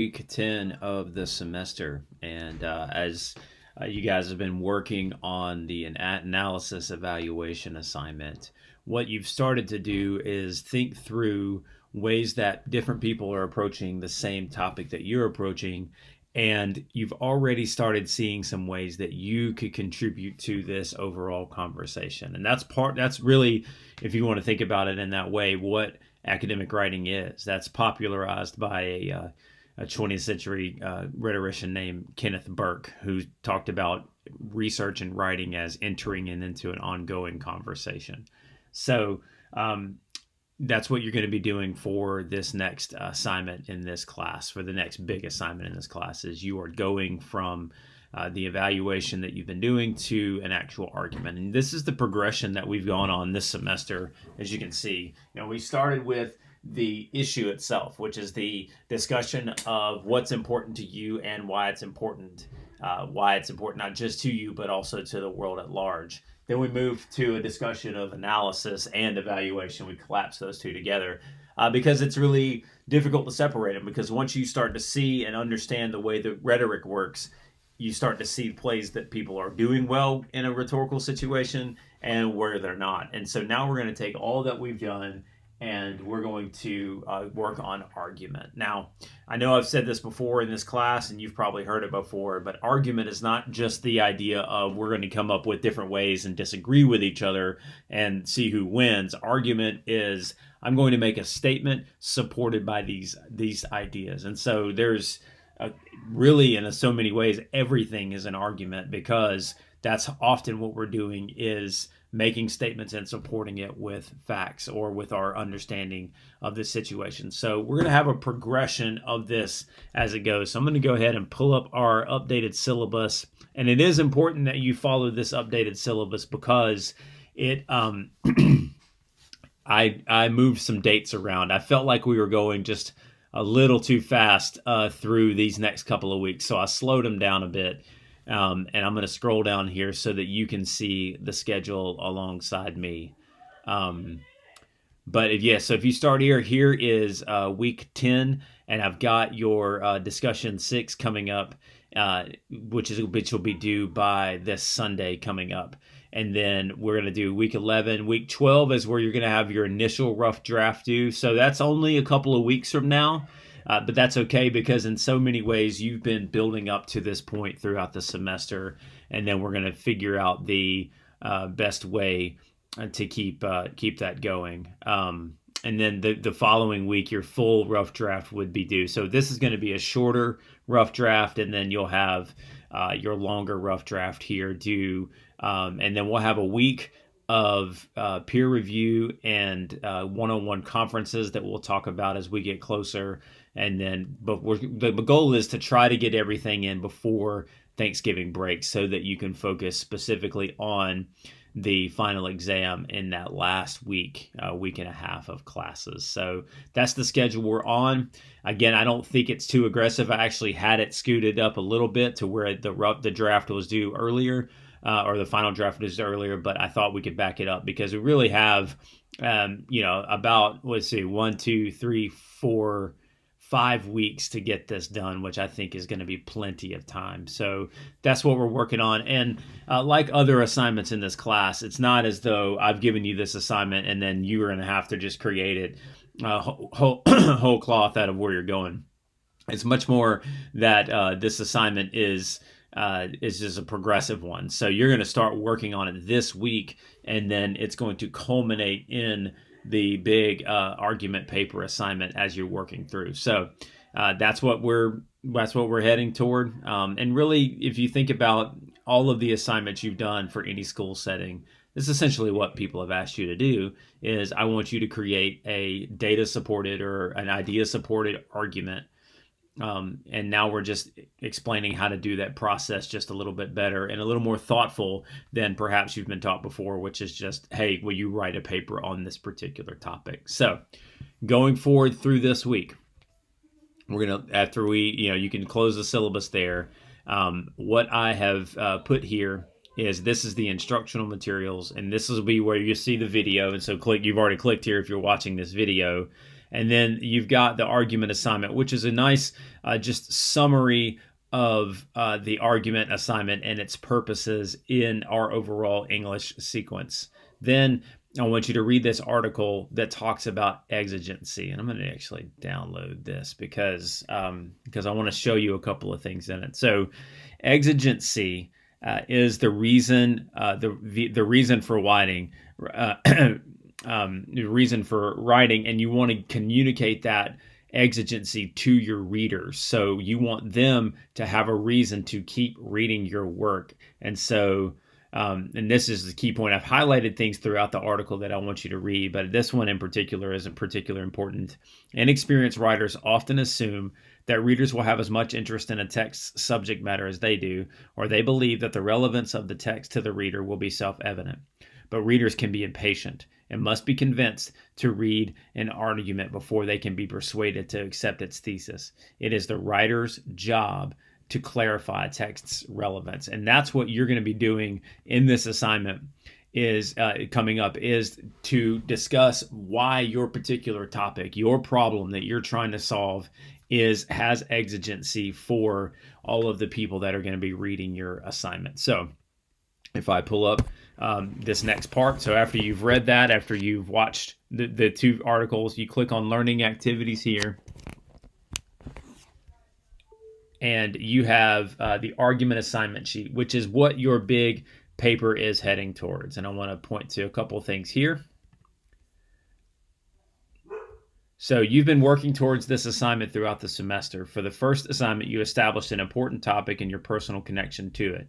Week 10 of the semester. And as you guys have been working on the analysis evaluation assignment, what you've started to do is think through ways that different people are approaching the same topic that you're approaching. And you've already started seeing some ways that you could contribute to this overall conversation. And that's really, if you want to think about it in that way, what academic writing is. That's popularized by a 20th century rhetorician named Kenneth Burke, who talked about research and writing as entering into an ongoing conversation. So that's what you're going to be doing for this next assignment in this class, for the next big assignment in this class, is you are going from the evaluation that you've been doing to an actual argument. And this is the progression that we've gone on this semester. As you can see, we started with the issue itself, which is the discussion of what's important to you and why it's important not just to you, but also to the world at large. Then we move to a discussion of analysis and evaluation. We collapse those two together because it's really difficult to separate them, because once you start to see and understand the way the rhetoric works, you start to see plays that people are doing well in a rhetorical situation and where they're not. And so now we're going to take all that we've done and we're going to work on argument. Now, I know I've said this before in this class, and you've probably heard it before, but argument is not just the idea of we're going to come up with different ways and disagree with each other and see who wins. Argument is, I'm going to make a statement supported by these ideas. And so there's really, in so many ways, everything is an argument, because that's often what we're doing, is making statements and supporting it with facts or with our understanding of the situation. So we're going to have a progression of this as it goes. So I'm going to go ahead and pull up our updated syllabus. And it is important that you follow this updated syllabus, because it I moved some dates around. I felt like we were going just a little too fast through these next couple of weeks, so I slowed them down a bit. And I'm going to scroll down here so that you can see the schedule alongside me. So if you start here is week 10, and I've got your discussion 6 coming up, which will be due by this Sunday coming up. And then we're going to do week 11. Week 12 is where you're going to have your initial rough draft due. So that's only a couple of weeks from now. But that's okay, because in so many ways you've been building up to this point throughout the semester, and then we're going to figure out the best way to keep that going. And then the following week, your full rough draft would be due. So this is going to be a shorter rough draft, and then you'll have your longer rough draft here due. And then we'll have a week of peer review and one-on-one conferences that we'll talk about as we get closer. And then, the goal is to try to get everything in before Thanksgiving break, so that you can focus specifically on the final exam in that last week and a half of classes. So that's the schedule we're on. Again, I don't think it's too aggressive. I actually had it scooted up a little bit to where the draft was due earlier, or the final draft was earlier, but I thought we could back it up, because we really have, about, 5 weeks to get this done, which I think is going to be plenty of time. So that's what we're working on. And like other assignments in this class, it's not as though I've given you this assignment and then you are going to have to just create it whole cloth out of where you're going. It's much more that this assignment is just a progressive one. So you're going to start working on it this week, and then it's going to culminate in the big argument paper assignment as you're working through. So that's what we're heading toward. And really, if you think about all of the assignments you've done for any school setting, this is essentially what people have asked you to do. Is I want you to create a data supported or an idea supported argument. And now we're just explaining how to do that process just a little bit better and a little more thoughtful than perhaps you've been taught before, which is just, hey, will you write a paper on this particular topic? So going forward through this week, we're going to, after you can close the syllabus there. What I have put here is this is the instructional materials, and this will be where you see the video. And so you've already clicked here if you're watching this video. And then you've got the argument assignment, which is a nice just summary of the argument assignment and its purposes in our overall English sequence. Then I want you to read this article that talks about exigency, and I'm going to actually download this because I want to show you a couple of things in it. So, exigency is the reason the reason for writing, the reason for writing, and you want to communicate that exigency to your readers. So you want them to have a reason to keep reading your work, and so. And this is the key point. I've highlighted things throughout the article that I want you to read, but this one in particular isn't particularly important. Inexperienced writers often assume that readers will have as much interest in a text's subject matter as they do, or they believe that the relevance of the text to the reader will be self-evident. But readers can be impatient and must be convinced to read an argument before they can be persuaded to accept its thesis. It is the writer's job to clarify text's relevance. And that's what you're going to be doing in this assignment is coming up, is to discuss why your particular topic, your problem that you're trying to solve has exigency for all of the people that are going to be reading your assignment. So if I pull up this next part, so after you've read that, after you've watched the two articles, you click on learning activities here. And you have the argument assignment sheet, which is what your big paper is heading towards. And I want to point to a couple of things here. So you've been working towards this assignment throughout the semester. For the first assignment, you established an important topic and your personal connection to it.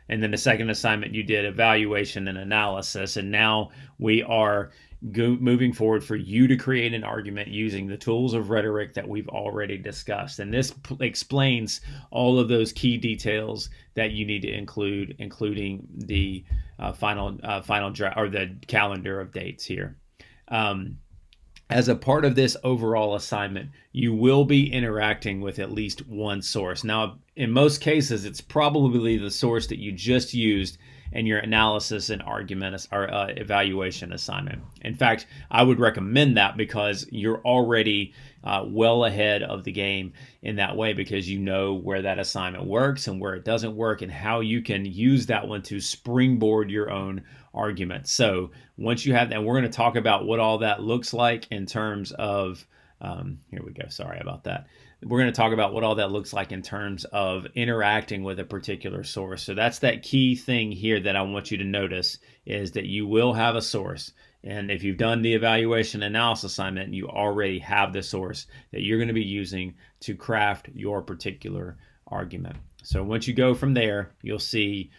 And then the second assignment, you did evaluation and analysis. And now we are moving forward for you to create an argument using the tools of rhetoric that we've already discussed. And this explains all of those key details that you need to include, including the final draft or the calendar of dates here. As a part of this overall assignment, you will be interacting with at least one source. Now, in most cases, it's probably the source that you just used in your analysis and argument or evaluation assignment. In fact, I would recommend that because you're already well ahead of the game in that way, because you know where that assignment works and where it doesn't work and how you can use that one to springboard your own argument. So once you have that, and we're going to talk about what all that looks like in terms of, here we go, sorry about that. We're going to talk about what all that looks like in terms of interacting with a particular source. So that's that key thing here that I want you to notice, is that you will have a source. And if you've done the evaluation analysis assignment, you already have the source that you're going to be using to craft your particular argument. So once you go from there, you'll see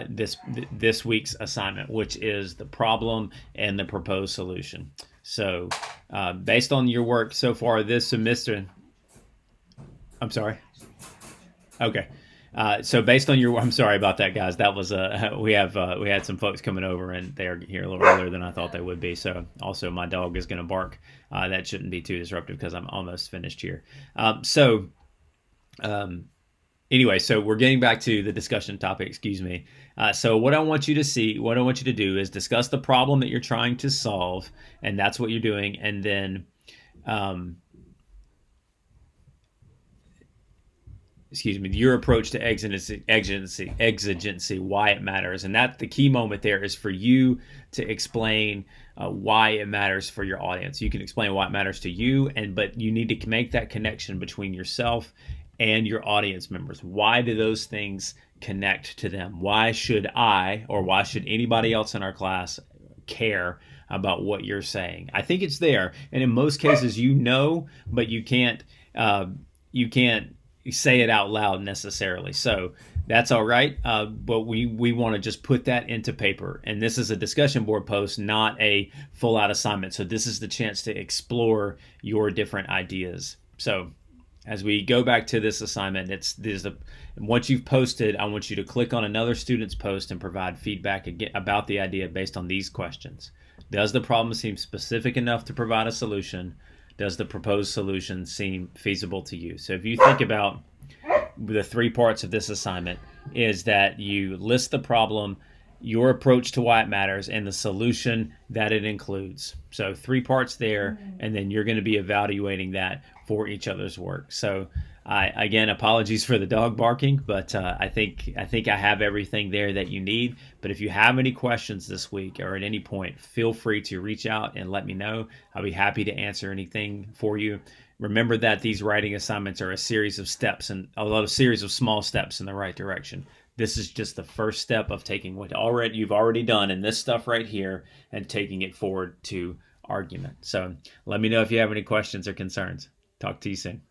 this week's assignment, which is the problem and the proposed solution. So based on your work so far this semester, I'm sorry. Okay. So based on your, I'm sorry about that, guys. That was we had some folks coming over and they are here a little earlier than I thought they would be. So also my dog is going to bark. That shouldn't be too disruptive because I'm almost finished here. Anyway, so we're getting back to the discussion topic. Excuse me. So what I want you to see, what I want you to do is discuss the problem that you're trying to solve, and that's what you're doing, and then. Your approach to exigency, why it matters. And that the key moment there is for you to explain why it matters for your audience. You can explain why it matters to you, but you need to make that connection between yourself and your audience members. Why do those things connect to them? Why should I, or why should anybody else in our class care about what you're saying? I think it's there. And in most cases, but you can't say it out loud necessarily. So that's all right. But we want to just put that into paper. And this is a discussion board post, not a full out assignment. So this is the chance to explore your different ideas. So as we go back to this assignment, once you've posted, I want you to click on another student's post and provide feedback about the idea based on these questions. Does the problem seem specific enough to provide a solution? Does the proposed solution seem feasible to you? So if you think about the three parts of this assignment, is that you list the problem your approach to why it matters, and the solution that it includes. So 3 parts there, and then you're going to be evaluating that for each other's work. So again, apologies for the dog barking, but I think I have everything there that you need. But if you have any questions this week or at any point, feel free to reach out and let me know. I'll be happy to answer anything for you. Remember that these writing assignments are a series of steps and a series of small steps in the right direction. This is just the first step of taking what you've already done in this stuff right here and taking it forward to argument. So let me know if you have any questions or concerns. Talk to you soon.